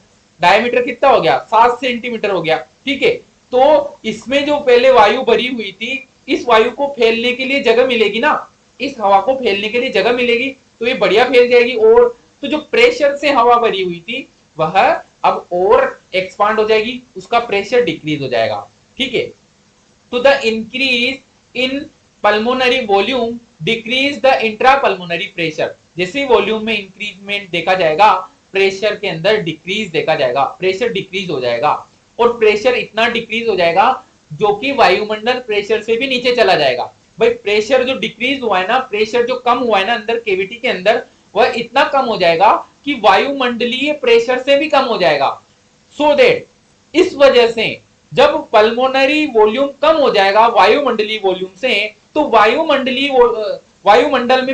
डायमीटर कितना हो गया? 7 सेंटीमीटर हो गया, ठीक है। तो इसमें जो पहले वायु भरी हुई थी, इस वायु को फैलने के लिए जगह मिलेगी ना, इस हवा को फैलने के लिए जगह मिलेगी, तो ये बढ़िया फैल जाएगी। और तो जो प्रेशर से हवा भरी हुई थी वह अब और एक्सपांड हो जाएगी, उसका प्रेशर डिक्रीज हो जाएगा, ठीक है। तो the increase in pulmonary volume decrease the intrapulmonary pressure, जैसे वॉल्यूम में इंक्रीजमेंट देखा जाएगा, प्रेशर के अंदर डिक्रीज देखा जाएगा, प्रेशर डिक्रीज हो जाएगा, और प्रेशर इतना डिक्रीज हो जाएगा जो कि वायुमंडल प्रेशर से भी नीचे चला जाएगा। भाई प्रेशर जो डिक्रीज हुआ है ना, प्रेशर जो कम हुआ है ना अंदर कैविटी के अंदर, वह इतना कम हो जाएगा कि वायुमंडलीय प्रेशर से भी कम हो जाएगा। सो देट, इस वजह से जब पल्मोनरी वॉल्यूम कम हो जाएगा वायुमंडलीय वॉल्यूम से, तो वायुमंडल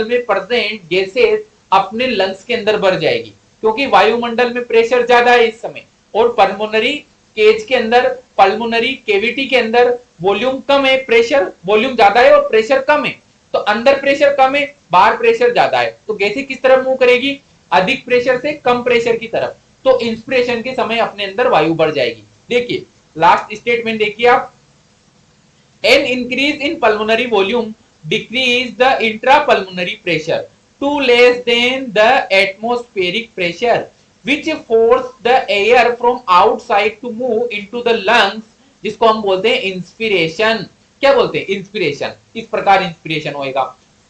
में प्रेजेंट गैसेस अपने लंग्स के अंदर भर जाएगी, क्योंकि वायुमंडल में प्रेशर ज्यादा है इस समय, और पल्मोनरी केज के अंदर, पल्मोनरी कैविटी के अंदर वॉल्यूम कम है, प्रेशर वॉल्यूम ज्यादा है और प्रेशर कम है। तो अंदर प्रेशर कम है, बाहर प्रेशर ज्यादा है, तो गैसें किस तरफ मूव करेगी? अधिक प्रेशर से कम प्रेशर की तरफ। तो इंस्पिरेशन के समय अपने अंदर वायु बढ़ जाएगी। देखिए लास्ट स्टेटमेंट देखिए आप, an increase in pulmonary volume decrease the intrapulmonary pressure to less than the atmospheric pressure which force the air from outside to move into the lungs, जिसको हम बोलते हैं इंस्पिरेशन। क्या बोलते हैं? इंस्पिरेशन। इस प्रकार इंस्पिरेशन होएगा।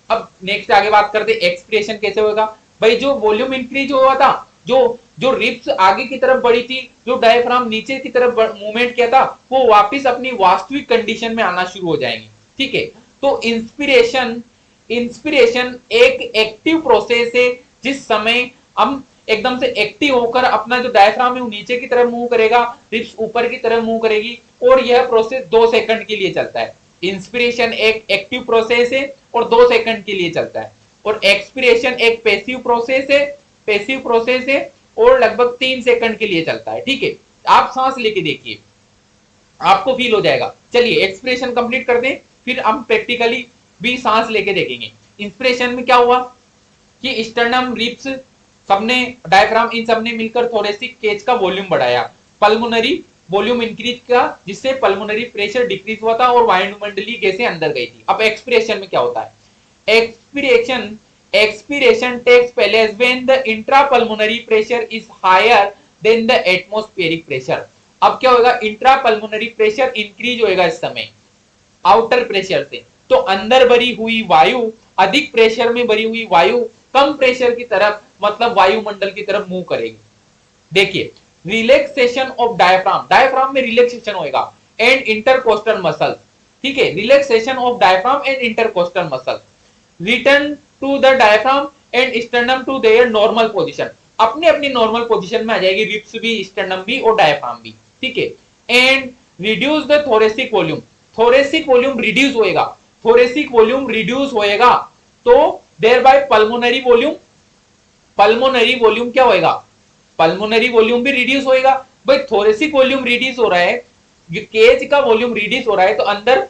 अब नेक्स्ट आगे बात करते हैं एक्सपिरेशन कैसे होगा। भाई जो वॉल्यूम इंक्रीज हुआ था, जो रिब्स आगे की तरफ बढ़ी थी, जो डायफ्राम नीचे की तरफ मूवमेंट किया था, वो वापस अपनी वास्तविक कंडीशन में आना शुरू हो जाएंगे, ठीक है। तो इंस्पिरेशन एक एक्टिव प्रोसेस है, जिस समय हम एकदम से एक्टिव होकर अपना जो डायफ्राम है वो नीचे की तरफ मूव करेगा, रिब्स ऊपर की तरफ मूव करेगी, और यह प्रोसेस 2 सेकंड के लिए चलता है। इंस्पिरेशन एक एक्टिव प्रोसेस है और 2 सेकंड के लिए चलता है, और एक्सपिरेशन एक पैसिव प्रोसेस है और लगभग 3 सेकंड के लिए चलता है, ठीक है। आप सांस लेके देखिए, आपको फील हो जाएगा। चलिए एक्सपिरेशन कंप्लीट कर दें, फिर हम प्रैक्टिकली भी सांस लेके देखेंगे। इंस्पिरेशन में क्या हुआ कि स्टर्नम, रिब्स, सबने, डायफ्राम, इन सबने मिलकर थोरेसिक केज का वॉल्यूम बढ़ाया, पल्मोनरी वॉल्यूम इंक्रीज किया जिससे पल्मोनरी प्रेशर डिक्रीज हुआ था और वायुमंडलीय गैसें अंदर गई थी। अब एक्सपिरेशन में क्या होता है? Expiration takes place when the intrapulmonary pressure is higher than the atmospheric pressure. अब क्या होगा? इंट्रापल्मोनरी प्रेशर इंक्रीज होएगा इस समय आउटर प्रेशर से, तो अंदर भरी हुई वायु, अधिक प्रेशर में भरी हुई वायु कम प्रेशर की तरफ मतलब वायुमंडल की तरफ मूव करेगी। देखिए, रिलैक्सेशन ऑफ डायफ्राम, डायफ्राम में रिलैक्सेशन होएगा एंड इंटरकोस्टल मसल, ठीक है, relaxation of diaphragm and intercostal muscle, return to the diaphragm and sternum to their normal position, अपनी अपनी नॉर्मल पोजीशन में आ जाएगी रिब्स भी, स्टर्नम भी और डायफ्राम भी, ठीक है। And reduce the thoracic volume, thoracic volume reduce होएगा, थोरेसिक वॉल्यूम रिड्यूस होएगा तो thereby pulmonary volume, pulmonary volume क्या होएगा? पल्मोनरी वॉल्यूम भी रिड्यूस होएगा। भाई थोरेसिक वॉल्यूम रिड्यूस हो रहा है, केज का वॉल्यूम रिड्यूस हो रहा है तो अंदर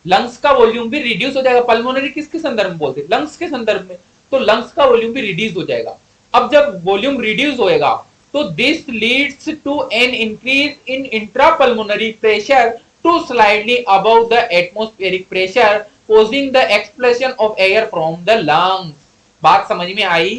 लंग्स का वॉल्यूम भी रिड्यूस हो जाएगा। पल्मोनरी किसके संदर्भ में बोलते हैं? लंग्स के संदर्भ में, तो लंग्स का वॉल्यूम भी रिड्यूस हो जाएगा। अब जब वॉल्यूम रिड्यूस होएगा तो this leads to an increase in intrapulmonary pressure to slightly above the atmospheric pressure causing the expulsion of air from the lungs। बात समझ में आई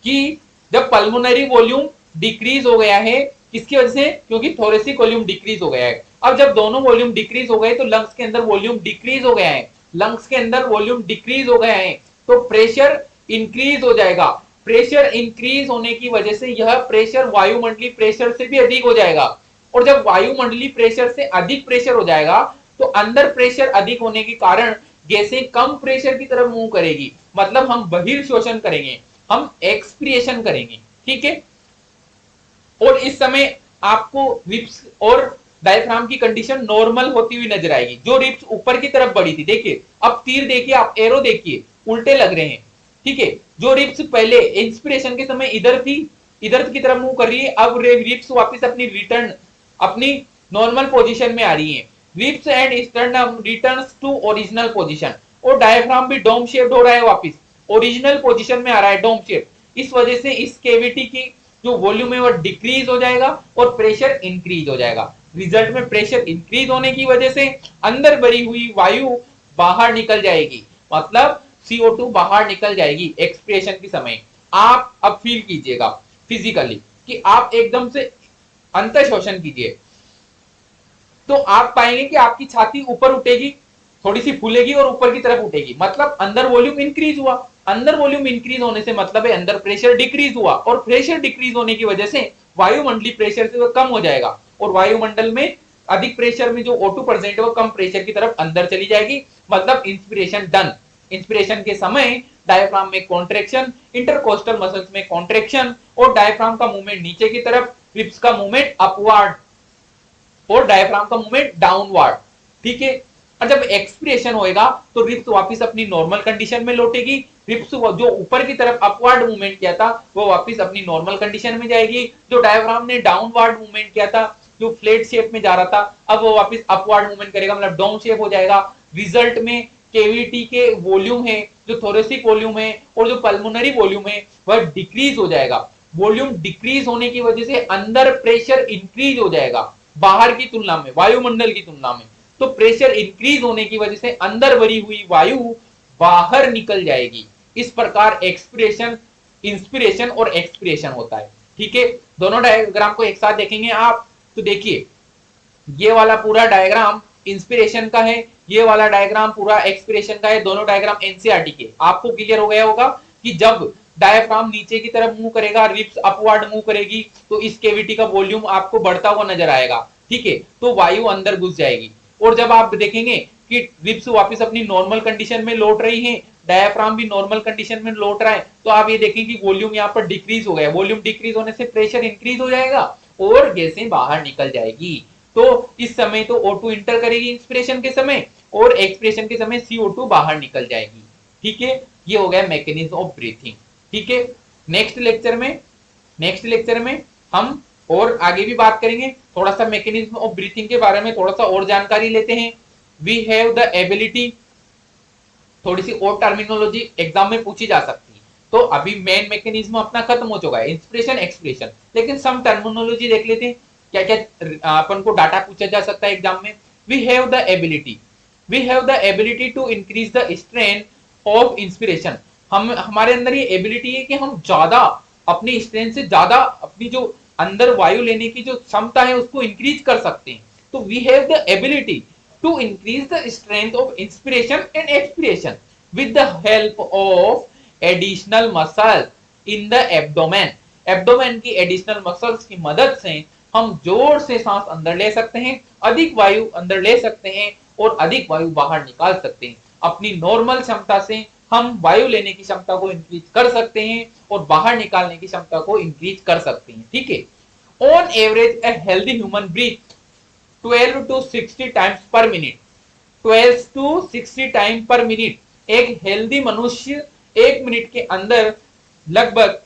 कि जब पल्मोनरी वॉल्यूम डिक्रीज हो गया है किसकी वजह से? क्योंकि थोरेसिक वॉल्यूम डिक्रीज हो गया है। अब जब दोनों वॉल्यूम डिक्रीज हो गए तो लंग्स के अंदर वॉल्यूम डिक्रीज हो गया है, लंग्स के अंदर वॉल्यूम डिक्रीज हो गया है तो प्रेशर इंक्रीज हो जाएगा। प्रेशर इंक्रीज होने की वजह से यह प्रेशर वायुमंडलीय प्रेशर से भी अधिक हो जाएगा, और जब वायुमंडलीय प्रेशर से अधिक प्रेशर हो जाएगा तो अंदर प्रेशर अधिक होने के कारण गैसें कम प्रेशर की तरफ मूव करेगी, मतलब हम बहिर्शोषण करेंगे, हम एक्सपीरिएशन करेंगे, ठीक है। और इस समय आपको रिब्स और डायफ्राम की कंडीशन नॉर्मल होती हुई नजर आएगी। जो रिब्स ऊपर की तरफ बढ़ी थी, देखिए अब तीर देखिए, आप एरो देखिए, उल्टे लग रहे हैं, ठीक है। जो रिब्स पहले इंस्पिरेशन के समय इधर थी, इधर की तरफ मूव कर रही है, अब रिब्स वापस अपनी रिटर्न अपनी नॉर्मल पोजीशन में आ रही है। Ribs and sternum returns to original position, और डायफ्राम भी डोम शेप्ड हो रहा है, वापस ओरिजिनल पोजीशन में आ रहा है, डोम शेप। इस वजह से इस कैविटी की जो वॉल्यूम है वो डिक्रीज हो जाएगा और प्रेशर इंक्रीज हो जाएगा। रिजल्ट में प्रेशर इंक्रीज होने की वजह से अंदर भरी हुई वायु बाहर निकल जाएगी, मतलब CO2 बाहर निकल जाएगी एक्सपिरेशन के समय। आप अब फील कीजिएगा फिजिकली कि आप एकदम से अंतःशोषण कीजिए तो आप पाएंगे कि आपकी छाती ऊपर उठेगी, थोड़ी सी फूलेगी और ऊपर की तरफ उठेगी, मतलब अंदर वॉल्यूम इंक्रीज हुआ। अंदर वॉल्यूम इंक्रीज होने से मतलब है अंदर प्रेशर डिक्रीज हुआ, और प्रेशर डिक्रीज होने की वजह से वायुमंडलीय प्रेशर से वो कम हो जाएगा, और वायुमंडल में अधिक प्रेशर में जो O2 परसेंट है वो कम प्रेशर की तरफ अंदर चली जाएगी, मतलब इंस्पिरेशन डन। इंस्पिरेशन के समय डायफ्राम में कॉन्ट्रैक्शन, इंटरकोस्टल मसल्स में कॉन्ट्रैक्शन, और डायफ्राम का मूवमेंट नीचे की तरफ, रिब्स का मूवमेंट अपवर्ड और डायफ्राम का मूवमेंट डाउनवर्ड, ठीक है। और जब एक्सपिरेशन होएगा तो रिब्स वापस अपनी नॉर्मल कंडीशन में लौटेगी, रिब्स जो ऊपर की तरफ अपवर्ड मूवमेंट किया था वो वापस अपनी नॉर्मल कंडीशन में जाएगी, जो डायफ्राम ने डाउनवर्ड मूवमेंट किया था जो फ्लैट शेप में जा रहा था अब वो वापस अपवर्ड मूवमेंट करेगा, मतलब डाउन शेप हो जाएगा। रिजल्ट में केविटी के वॉल्यूम है, जो थोरेसिक वॉल्यूम है और जो पल्मोनरी वॉल्यूम है वह डिक्रीज हो जाएगा। वॉल्यूम डिक्रीज होने की वजह से अंदर प्रेशर इंक्रीज हो जाएगा बाहर की तुलना में, वायुमंडल की तुलना में, तो प्रेशर इंक्रीज होने की वजह से अंदर भरी हुई वायु बाहर निकल जाएगी। इस प्रकार एक्सपिरेशन, इंस्पिरेशन और एक्सपिरेशन होता है, ठीक है। दोनों डायग्राम को एक साथ देखेंगे आप तो देखिए, ये वाला पूरा डायग्राम इंस्पिरेशन का है, ये वाला डायग्राम पूरा एक्सपिरेशन का है, दोनों डायग्राम एनसीईआरटी के। आपको क्लियर हो गया होगा कि जब डायफ्राम नीचे की तरफ मूव करेगा, रिब्स अपवर्ड मूव करेगी तो इस कैविटी का वॉल्यूम आपको बढ़ता हुआ नजर आएगा, ठीक है, तो वायु अंदर घुस जाएगी। और जब आप देखेंगे कि रिब्स वापस अपनी नॉर्मल कंडीशन में लौट रही हैं, डायफ्राम भी नॉर्मल कंडीशन में लौट रहा है, तो आप ये देखें कि वॉल्यूम यहाँ पर डिक्रीज हो गया। वॉल्यूम डिक्रीज होने से प्रेशर इंक्रीज हो जाएगा और गैसें बाहर निकल जाएगी। तो इस समय तो O2 इंटर करेगी इंस्पिरेशन के समय, और एक्सपिरेशन के समय CO2 बाहर निकल जाएगी, ठीक है। ये हो गया मैकेनिज्म ऑफ ब्रीथिंग, ठीक है। नेक्स्ट लेक्चर में हम और आगे भी बात करेंगे, थोड़ा सा मैकेनिज्म ऑफ ब्रीथिंग के बारे में थोड़ा सा और जानकारी लेते हैं। वी हैव द एबिलिटी, थोड़ी सी और टर्मिनोलॉजी एग्जाम में पूछी जा सकती है, तो अभी मेन मैकेनिज्म अपना खत्म हो चुका है, इंस्पिरेशन एक्सपिरेशन, लेकिन सम टर्मिनोलॉजी देख लेते हैं। क्या क्या अपन को डाटा पूछा जा सकता है एग्जाम में। We have the ability to increase the strength of inspiration. हम हमारे अंदर ये एबिलिटी है कि हम ज्यादा अपनी स्ट्रेंथ से ज्यादा अपनी जो अंदर वायु लेने की जो क्षमता है उसको इंक्रीज कर सकते हैं। तो we have the ability to increase the strength of inspiration and expiration with the help of additional muscle in the abdomen. Abdomen की एडिशनल मसल्स की मदद से हम जोर से सांस अंदर ले सकते हैं, अधिक वायु अंदर ले सकते हैं और अधिक वायु बाहर निकाल सकते हैं। अपनी नॉर्मल क्षमता से हम वायु लेने की क्षमता को इंक्रीज कर सकते हैं और बाहर निकालने की क्षमता को इंक्रीज कर सकते हैं। ठीक है। On average a healthy human breath 12 to 60 times per minute. 12 to 60 time per minute एक हेल्दी मनुष्य 1 मिनट के अंदर लगभग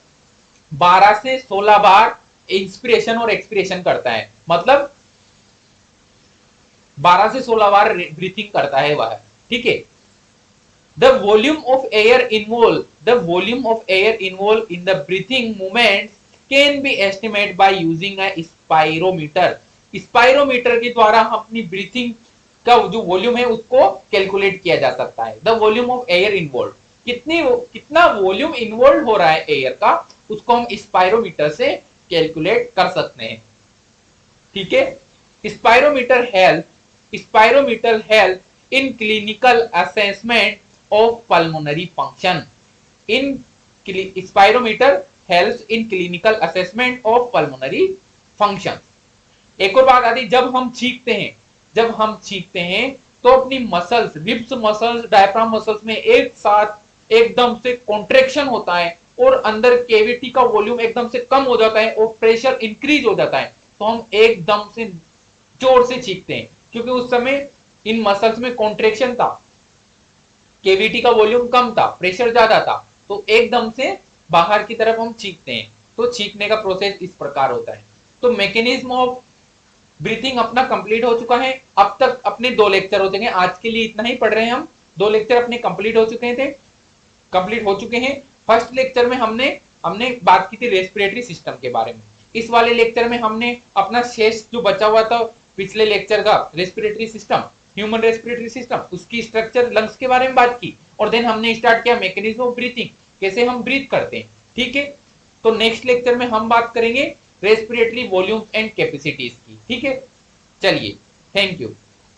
12 से 16 बार इंस्पिरेशन और एक्सपिरेशन करता है। मतलब 12 से 16 बार ब्रीथिंग करता है वह। ठीक है। The volume of air involved in the breathing movements can be estimated by using a spirometer। Spirometer के द्वारा हम अपनी ब्रीथिंग का जो वॉल्यूम है उसको कैलकुलेट किया जा सकता है। The volume of air involve, कितना वॉल्यूम इन्वॉल्व हो रहा है एयर का, उसको हम स्पाइरोमीटर से कैलकुलेट कर सकते हैं। ठीक है। Spirometer help in clinical assessment of pulmonary function। in spirometer helps in clinical assessment of pulmonary function। एक और बात आती है, जब हम छींकते हैं तो अपनी muscles, ribs muscles, diaphragm muscles में एक साथ एकदम से कॉन्ट्रैक्शन होता है और अंदर कैविटी का वॉल्यूम एकदम से कम हो जाता है और प्रेशर इंक्रीज हो जाता है। तो हम एकदम से जोर से छींकते हैं क्योंकि उस समय इन मसल्स में कॉन्ट्रैक्शन था, केविटी का वॉल्यूम कम था, प्रेशर ज्यादा था, तो एकदम से बाहर की तरफ हम छींकते हैं। तो छींकने का प्रोसेस इस प्रकार होता है। तो मैकेनिज्म ऑफ ब्रीथिंग अपना कंप्लीट हो चुका है। अब तक अपने 2 लेक्चर हो चुके हैं, आज के लिए इतना ही पढ़ रहे हैं हम। 2 लेक्चर अपने कंप्लीट हो चुके हैं। फर्स्ट लेक्चर में हमने बात की थी रेस्पिरेटरी सिस्टम के बारे में। इस वाले लेक्चर में हमने अपना शेष जो बचा हुआ था पिछले लेक्चर का respiratory system, human respiratory system, उसकी स्ट्रक्चर, लंग्स के बारे में बात की और देन हमने स्टार्ट किया मैकेनिज्म ऑफ ब्रीथिंग, कैसे हम ब्रीथ करते हैं। ठीक है। तो नेक्स्ट लेक्चर में हम बात करेंगे रेस्पिरेटरी वॉल्यूम एंड कैपेसिटीज की। ठीक है। चलिए, थैंक यू।